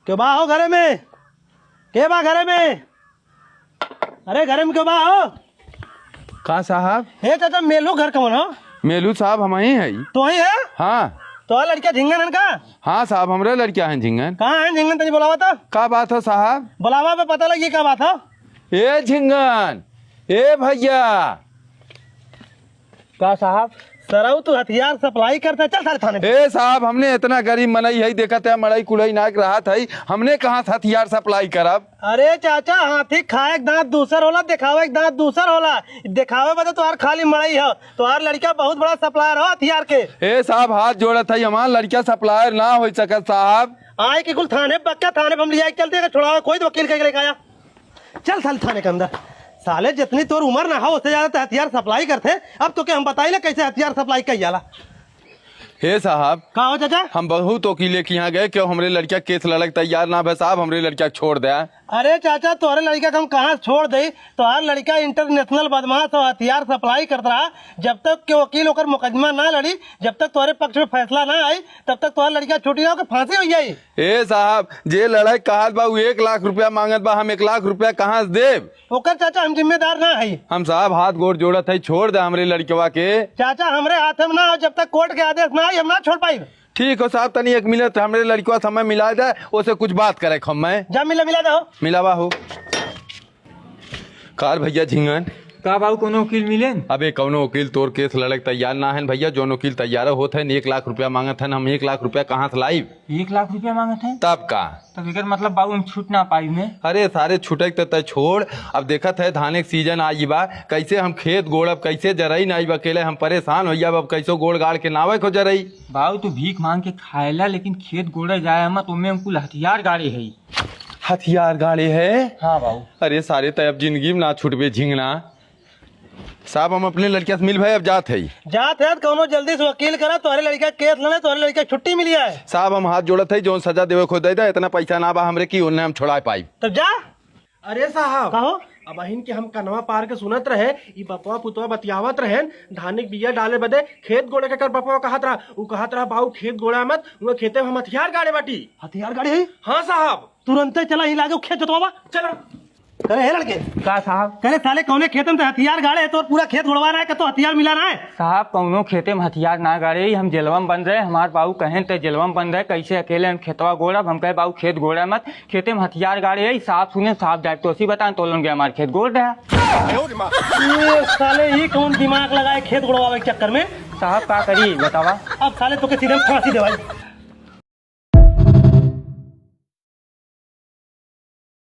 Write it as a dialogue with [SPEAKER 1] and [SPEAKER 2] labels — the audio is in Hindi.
[SPEAKER 1] क्यों बा हो घरे में? के बा घरे में? अरे घरे में क्यों बा हो?
[SPEAKER 2] का साहब?
[SPEAKER 1] हे चाचा मेलू घर कौन हो?
[SPEAKER 2] मेलू साहब हम ही है।
[SPEAKER 1] तो ही है?
[SPEAKER 2] हाँ
[SPEAKER 1] तो लड़किया झिंगन है का?
[SPEAKER 2] हाँ साहब हमरे लड़किया हैं झिंगन।
[SPEAKER 1] कहाँ है झिंगन? तनी बुलावा तो।
[SPEAKER 2] का बात हो साहब?
[SPEAKER 1] बुलावा पे पता लगी क्या बात हो।
[SPEAKER 2] ए झिंगन, ए भैया।
[SPEAKER 1] का साहब? सराऊ तू हथियार सप्लाई करता, चल सारे थाने पे।
[SPEAKER 2] ए साहब हमने इतना गरीब मनई है, देखा है मड़ई कुड़ई नाक रहा था, हमने कहाँ से हथियार सप्लाई करब?
[SPEAKER 1] अरे चाचा हाथी खाए एक दांत दूसर होला, दिखावे एक दांत दूसर होला। दिखावे बता तुहार खाली मड़ई हो, तुहार लड़का बहुत बड़ा सप्लायर हो हथियार के।
[SPEAKER 2] ए साहब हाथ जोड़त है, हमार लड़किया सप्लायर ना हो सकत साहब।
[SPEAKER 1] आए कि कुल थाने पक्का थाने पे हम लिया चलते छुड़ावा, कोई तो वकील कह लेके आया। चल साले थाने के अंदर। साले जितनी तोर उम्र ना हो उससे ज्यादा तो हथियार सप्लाई करते। अब तो क्या हम बताइए कैसे हथियार सप्लाई कर जाला।
[SPEAKER 2] हे साहब
[SPEAKER 1] का हो चाचा?
[SPEAKER 2] हम बहुत वकीले के यहाँ गए, क्यों हमरे लड़किया केस लड़क तैयार ना भे साहब, हमरे लड़किया छोड़ दे।
[SPEAKER 1] अरे चाचा तोहरे लड़का को हम कहाँ छोड़ दे? तोहार लड़का इंटरनेशनल बदमाश और हथियार सप्लाई करता रहा। जब तक के वकील होकर मुकदमा ना लड़ी, जब तक तुम्हारे पक्ष में फैसला ना आई, तब तक तुम्हारा लड़का छुट्टी ना होकर फांसी हो जाये।
[SPEAKER 2] ए साहब जे लड़ाई कहा बा 1 लाख रुपया मांगत बा, हम 1 लाख रुपया कहाँ से देव?
[SPEAKER 1] ओकर चाचा हम जिम्मेदार ना है।
[SPEAKER 2] हम साहब हाथ गोड़ जोड़त है, छोड़ दे हमरे लड़कवा के।
[SPEAKER 1] चाचा हमरे हाथ में ना हो, जब तक कोर्ट के आदेश ना आई हम ना छोड़ पाई।
[SPEAKER 2] ठीक हो साहब, तनी 1 मिनट हमरे लड़कवा समय मिला जाए, उसे कुछ बात करे हम मैं।
[SPEAKER 1] जा मिला दो।
[SPEAKER 2] मिलावा हो कार भैया झिंगन।
[SPEAKER 3] का बाबू कोनो वकील मिले?
[SPEAKER 2] अबे कौनो वकील तोर केस लड़क तैयार ना है भैया, जो वकील तैयार होते हैं 1 लाख रुपया मांगत है, हम 1 लाख रुपया कहाँ से लाई?
[SPEAKER 3] 1 लाख रुपया मांगत है?
[SPEAKER 2] तब का
[SPEAKER 3] तब एकर मतलब बाबू हम छूट ना पाई में?
[SPEAKER 2] अरे सारे छुटक तो छोड़, अब देखत है धाने के सीजन आई बा, कैसे हम खेत गोड़ब, कैसे जरई नहीं अकेले हम परेशान हो जाब, अब कैसे गोड़ गाड़ के नावे को जरई।
[SPEAKER 3] बाबू तू भीख मांग के खाएला, लेकिन खेत गोड़े जाए मत, उनमें हम कुल हथियार गाड़े है।
[SPEAKER 2] हथियार गाड़े है?
[SPEAKER 3] हाँ बाबू।
[SPEAKER 2] अरे सारे तय अब जिंदगी में ना छुटबे झिंगना। साहब हम अपने लड़किया से मिल भाई, अब जात है।
[SPEAKER 1] जात है कौनो जल्दी से वकील करा, तुम्हारे लड़का केस लड़े, तुम्हारे लड़का छुट्टी मिली है।
[SPEAKER 2] साहब हम हाथ जोड़त है, जो सजा देवे खो दे दे, इतना पैसा ना बा हमरे की उन्हें हम छोड़ा पाई।
[SPEAKER 1] तब जा।
[SPEAKER 4] अरे साहब
[SPEAKER 1] कहो।
[SPEAKER 4] अब अहिन के हम कनवा पार के सुनत रहे, ई बपवा पुतवा बतियावत रहे धानिक बिया डाले बदे खेत गोड़े के कर बपवा कहत रहा, उ कहत रहा बाऊ खेत गोड़ा मत, उहे खेते में हम हथियार गाड़े बाटी।
[SPEAKER 1] हथियार गाड़ी है?
[SPEAKER 4] हाँ साहब।
[SPEAKER 1] तुरंत चला ही लागे खेत जोतवा।
[SPEAKER 4] चला
[SPEAKER 1] करे है लड़के
[SPEAKER 3] का साहब?
[SPEAKER 1] करे साले कौने खेत में तो हथियार गाड़े है, तो पूरा खेत गोड़वा रहा है, तो हथियार मिला रहा है।
[SPEAKER 3] साहब कौनो खेते में हथियार ना गाड़े, हम जेलवा में बंद रहे, हमारे बाबू कहें तो जेलवा में बंद रहे, कैसे अकेले हम खेतवा गोड़ब? हम कहे बाबू खेत गोड़ा मत, खेते में हथियार गाड़े है। साहब सुने साहब जाए तो उसी बताए, तो गया हमारे खेत गोड़ रहा।
[SPEAKER 1] ये साले ही कौन दिमाग लगाए खेत गोड़वा के चक्कर में?
[SPEAKER 3] साहब का करी बतावा?
[SPEAKER 1] अब साले तो के सीधे फांसी दे भाई।